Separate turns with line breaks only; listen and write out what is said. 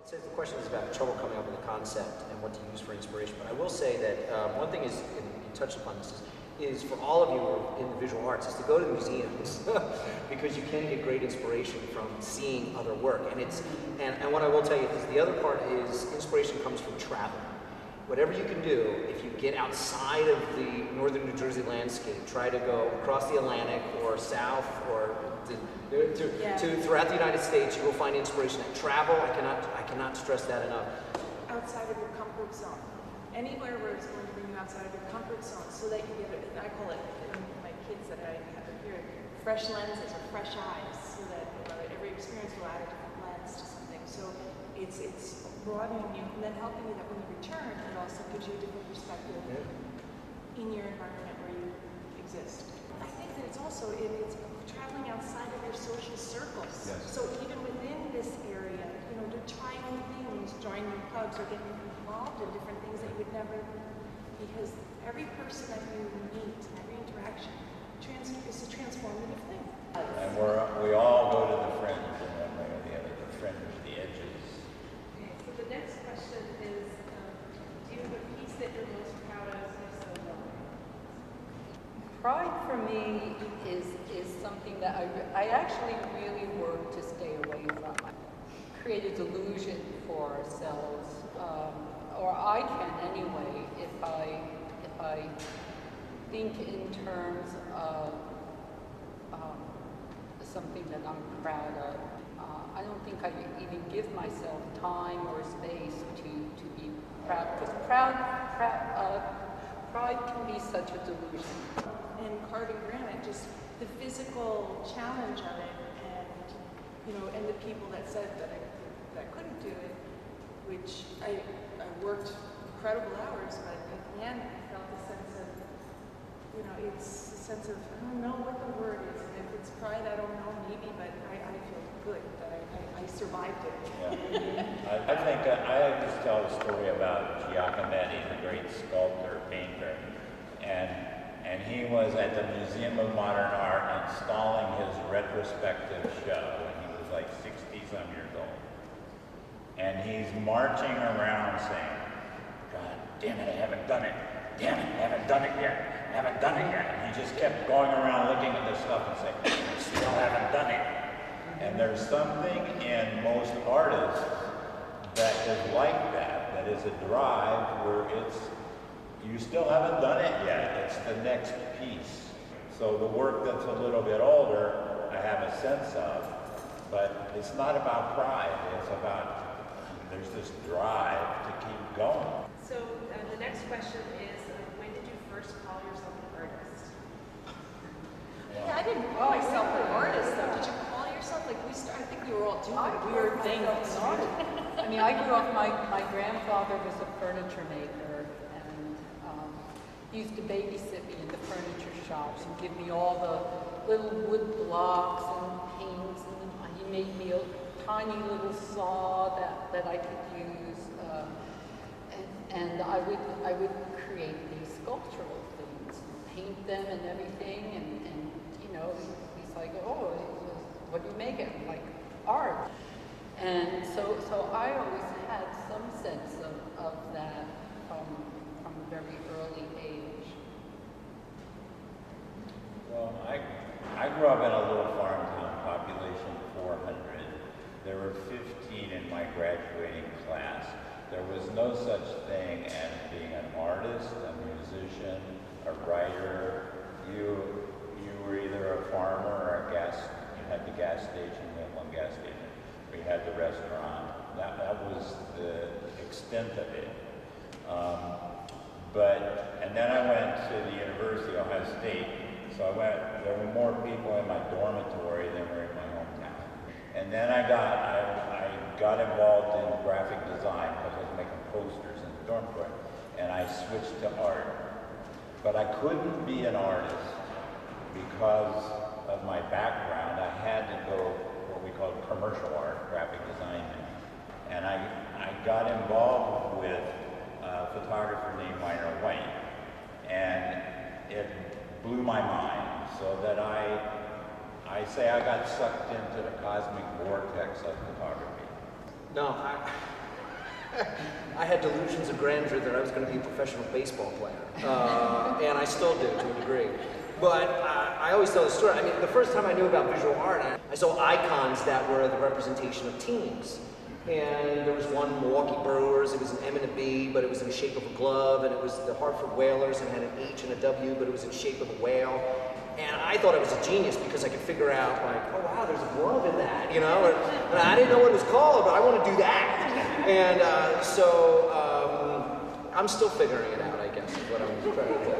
It says the question is about trouble coming up with a concept and what to use for inspiration. But I will say that one thing is, and you touched upon this, is for all of you who are in the visual arts, is to go to museums because you can get great inspiration from seeing other work. And what I will tell you is the other part is inspiration comes from travel. Whatever you can do, if you get outside of the northern New Jersey landscape, try to go across the Atlantic or south or to throughout the United States, you will find inspiration. And travel, I cannot stress that enough.
Outside of your comfort zone. Anywhere where it's going to bring you outside of your comfort zone so that you get it, I call it, my kids that I have here, fresh lenses or fresh eyes, so that every experience will add a different lens to something. So it's broadening you and then helping you that when you return, it also gives you a different perspective in your environment where you exist. I think that it's also, it's traveling outside of your social circles. Yes. So even within this area, to try new things, join new clubs or get involved in different things that you would never, because every person that you meet and every interaction is a transformative thing.
And we all go to the fringe in one way or the other, the fringe, the edges.
Okay, so the next question is, do you have a piece that you're most proud of, if so, why?
Pride for me is something that I actually really work to stay away from. Create a delusion for ourselves, or I can anyway, if I think in terms of something that I'm proud of. I don't think I even give myself time or space to be proud, because pride can be such a delusion.
And carving granite, just the physical challenge of it, and the people that said that I couldn't do it, which I worked incredible hours, but at the end I felt a sense of, it's a sense of, I don't know what the word is, and if it's pride, I don't know, maybe, but I feel good that I survived it.
Yeah. I think I like to tell a story about Giacometti, the great sculptor, painter, and he was at the Museum of Modern Art installing his retrospective show when he was like 60-some years old. And he's marching around saying, God damn it, I haven't done it. Damn it, I haven't done it yet. I haven't done it yet. And he just kept going around looking at this stuff and saying, I still haven't done it. And there's something in most artists that is like that, that is a drive where you still haven't done it yet. It's the next piece. So the work that's a little bit older, I have a sense of, but it's not about pride. It's about, there's this drive to keep going.
So the next question is, when did you first call yourself an artist?
Yeah, I didn't call myself an artist, though. Did you call yourself? I think we were all doing weird things.
I mean, I grew up, my grandfather was a furniture maker, and he used to babysit me in the furniture shops and give me all the little wood blocks and paints, and he made me a tiny little saw that I could use, and I would create these sculptural things, paint them and everything, and he's like, oh, what do you make it? Like art. And so I always had some sense of that from a very early age.
Well, I grew up in a little farm town, population 400. There were 15 in my graduating class. There was no such thing as being an artist, a musician, a writer. You were either a farmer or you had the gas station, we had one gas station, or you had the restaurant. That was the extent of it. And then I went to the University of Ohio State, so there were more people in my dormitory than were in my hometown. And then I got involved in graphic design because I was making posters in the dormitory, and I switched to art. But I couldn't be an artist because of my background. I had to go what we call commercial art, graphic design. And I got involved with a photographer named Minor White, and it blew my mind, so that I say I got sucked into the cosmic vortex of photography.
No, I had delusions of grandeur that I was going to be a professional baseball player, and I still do to a degree. But I always tell the story. I mean, the first time I knew about visual art, I saw icons that were the representation of teams. And there was one Milwaukee Brewers, it was an M and a B, but it was in the shape of a glove, and it was the Hartford Whalers, and had an H and a W, but it was in the shape of a whale. And I thought I was a genius because I could figure out, like, oh wow, there's a glove in that, you know? And I didn't know what it was called, but I want to do that. And so I'm still figuring it out, I guess, is what I'm trying to tell.